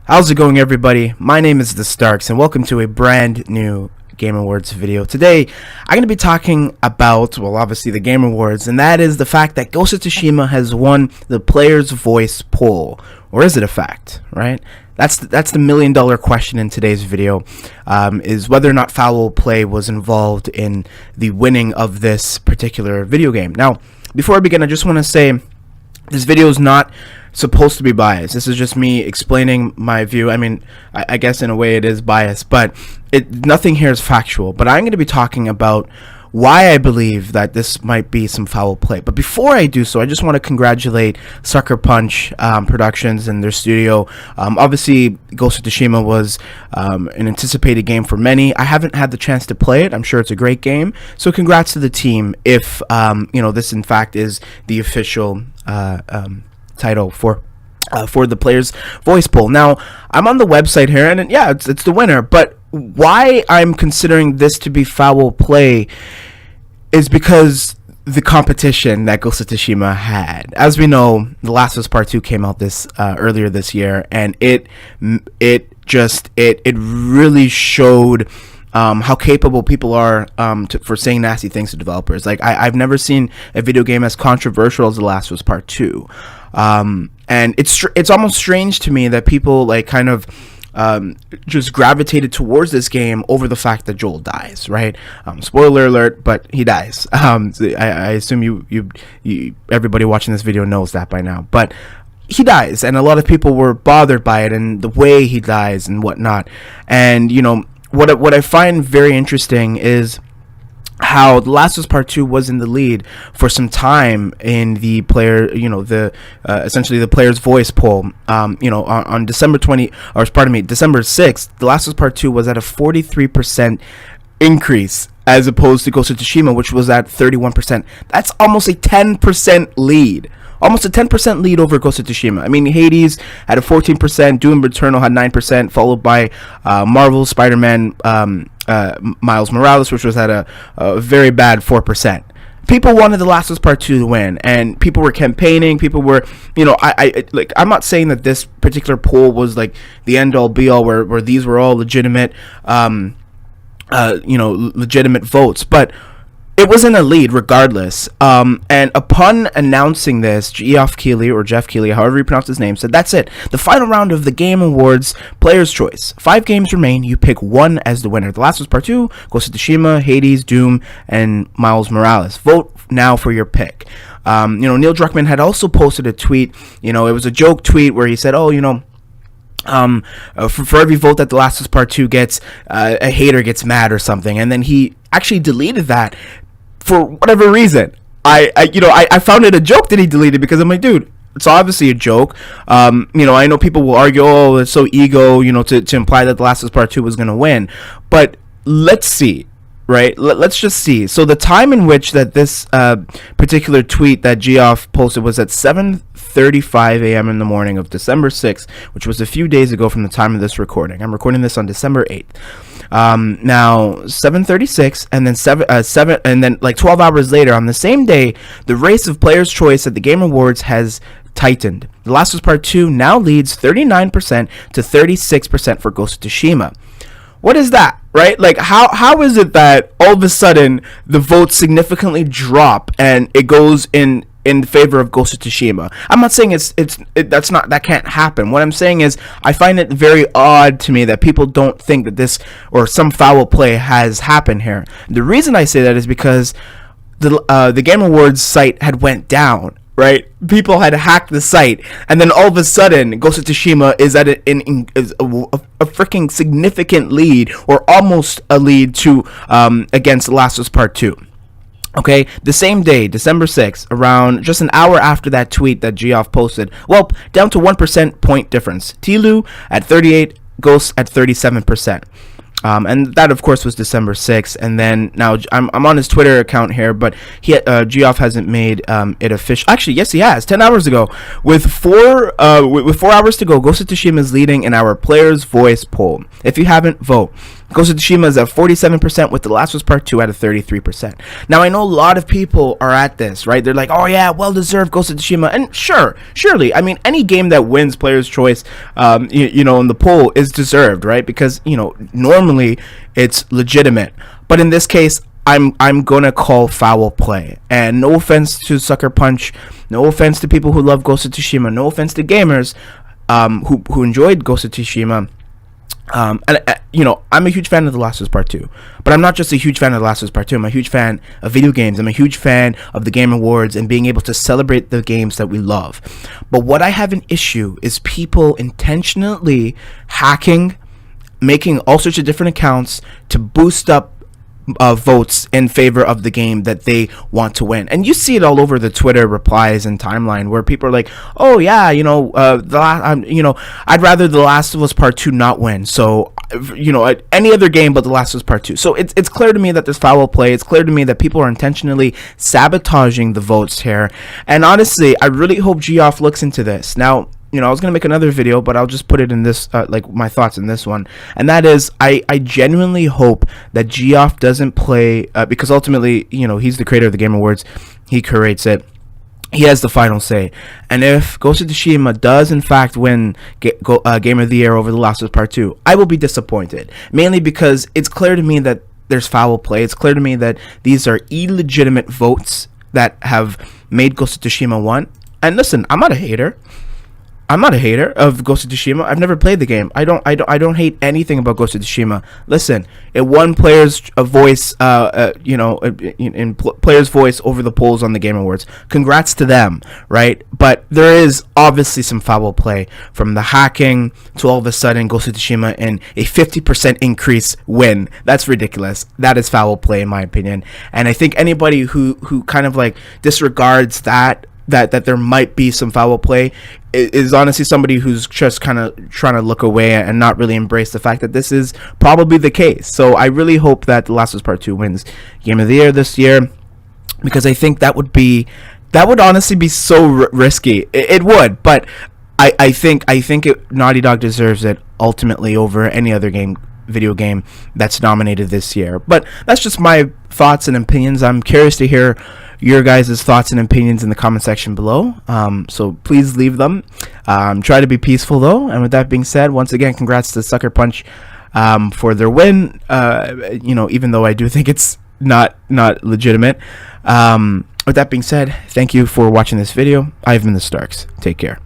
How's it going, everybody? My name is TheStarkz, and welcome to a brand new Game Awards video. Today, I'm going to be talking about, well, obviously the Game Awards, and that is the fact that Ghost of Tsushima has won the Player's Voice poll. Or is it a fact, right? That's the million-dollar question in today's video, is whether or not foul play was involved in the winning of this particular video game. Now, before I begin, I just want to say this video is not supposed to be biased. This is just me explaining my view. I mean, I guess in a way it is biased, but nothing here is factual. But I'm going to be talking about why I believe that this might be some foul play. But before I do so, I just want to congratulate Sucker Punch Productions and their studio. Obviously, Ghost of Tsushima was an anticipated game for many. I haven't had the chance to play it. I'm sure it's a great game. So congrats to the team if this in fact is the official title for the Player's Voice poll. Now, I'm on the website here, and yeah, it's the winner. But why I'm considering this to be foul play is because the competition that Ghost of Tsushima had. As we know, The Last of Us Part 2 came out earlier this year, and it really showed how capable people are for saying nasty things to developers. Like I've never seen a video game as controversial as The Last of Us Part 2. And it's almost strange to me that people just gravitated towards this game over the fact that Joel dies, right? Spoiler alert, but he dies. I assume you everybody watching this video knows that by now, but he dies, and a lot of people were bothered by it and the way he dies and whatnot. And what I find very interesting is how The Last of Us Part 2 was in the lead for some time in the player, essentially the Player's Voice poll. On December 6th, The Last of Us Part 2 was at a 43% increase as opposed to Ghost of Tsushima, which was at 31%. That's almost a 10% lead. Almost a 10% lead over Ghost of Tsushima. I mean, Hades had a 14%, Doom Eternal had 9%, followed by Marvel Spider-Man Miles Morales, which was at a very bad 4%. People wanted The Last of Us Part 2 to win, and people were campaigning. People were, I'm not saying that this particular poll was like the end-all be-all, where these were all legitimate, legitimate votes, but it was in a lead regardless. And upon announcing this, Jeff Keighley, however you pronounce his name, said, "That's it. The final round of the Game Awards Player's Choice. 5 games remain. You pick one as the winner. The Last of Us Part 2, Ghost of Tsushima, Hades, Doom, and Miles Morales. Vote now for your pick." Neil Druckmann had also posted a tweet. It was a joke tweet where he said, for every vote that The Last of Us Part 2 gets, a hater gets mad or something. And then he actually deleted that for whatever reason. I found it a joke that he deleted, because I'm like, dude, it's obviously a joke. I know people will argue, oh, it's so ego, to imply that The Last of Us Part 2 was going to win. But let's see, right? Let's just see. So the time in which that this particular tweet that Geoff posted was at 7:35 a.m. in the morning of December 6th, which was a few days ago from the time of this recording. I'm recording this on December 8th. Now 7:36, and then 7, and then like 12 hours later on the same day, the race of Player's Choice at the Game Awards has tightened. The Last of Us Part 2 now leads 39% to 36% for Ghost of Tsushima. What is that, right? Like, how is it that all of a sudden the votes significantly drop and it goes in favor of Ghost of Tsushima? I'm not saying that can't happen. What I'm saying is I find it very odd to me that people don't think that this or some foul play has happened here. The reason I say that is because the Game Awards site had went down, right? People had hacked the site, and then all of a sudden Ghost of Tsushima is at a freaking significant lead, or almost a lead to against The Last of Us Part 2. Okay, the same day, December 6th, around just an hour after that tweet that Geoff posted, well, down to 1% point difference. Tilu at 38, Ghost at 37%. And that, of course, was December 6th. And then now I'm on his Twitter account here, but Geoff hasn't made it official. Actually, yes, he has. 10 hours ago, with 4 hours to go, Ghost of Tsushima is leading in our Player's Voice poll. If you haven't, vote. Ghost of Tsushima is at 47%, with The Last of Us Part 2 at a 33%. Now, I know a lot of people are at this, right? They're like, oh yeah, well-deserved Ghost of Tsushima. And surely, I mean, any game that wins Player's Choice, you know, in the poll is deserved, right? Because, you know, normally it's legitimate. But in this case, I'm gonna call foul play. And no offense to Sucker Punch, no offense to people who love Ghost of Tsushima, no offense to gamers who enjoyed Ghost of Tsushima. You know, I'm a huge fan of The Last of Us Part 2, but I'm not just a huge fan of The Last of Us Part 2. I'm a huge fan of video games. I'm a huge fan of the Game Awards and being able to celebrate the games that we love. But what I have an issue is people intentionally hacking, making all sorts of different accounts to boost up votes in favor of the game that they want to win. And you see it all over the Twitter replies and timeline where people are like, oh yeah, you know, you know, I'd rather The Last of Us Part 2 not win. So, you know, any other game but The Last of Us Part 2. So it's clear to me that there's foul play. It's clear to me that people are intentionally sabotaging the votes here. And honestly, I really hope Geoff looks into this. Now, you know, I was going to make another video, but I'll just put it in this, like my thoughts in this one. And that is, I genuinely hope that Geoff doesn't play, because ultimately, you know, he's the creator of the Game Awards. He curates it. He has the final say. And if Ghost of Tsushima does, in fact, win Game of the Year over The Last of Us Part 2, I will be disappointed. Mainly because it's clear to me that there's foul play. It's clear to me that these are illegitimate votes that have made Ghost of Tsushima won. And listen, I'm not a hater. I'm not a hater of Ghost of Tsushima. I've never played the game. I don't hate anything about Ghost of Tsushima. Listen, it won players' voice, you know, in players' voice over the polls on the Game Awards. Congrats to them, right? But there is obviously some foul play, from the hacking to all of a sudden Ghost of Tsushima and a 50% increase win. That's ridiculous. That is foul play in my opinion. And I think anybody who kind of like disregards that there might be some foul play is honestly somebody who's just kind of trying to look away and not really embrace the fact that this is probably the case. So I really hope that The Last of Us Part 2 wins Game of the Year this year, because I think that would honestly be so risky. It would, but I think Naughty Dog deserves it ultimately over any other video game that's nominated this year. But that's just my thoughts and opinions. I'm curious to hear your guys' thoughts and opinions in the comment section below, so please leave them. Try to be peaceful though. And with that being said, once again, congrats to Sucker Punch for their win, you know, even though I do think it's not legitimate. With that being said, thank you for watching this video. I've been TheStarkz. Take care.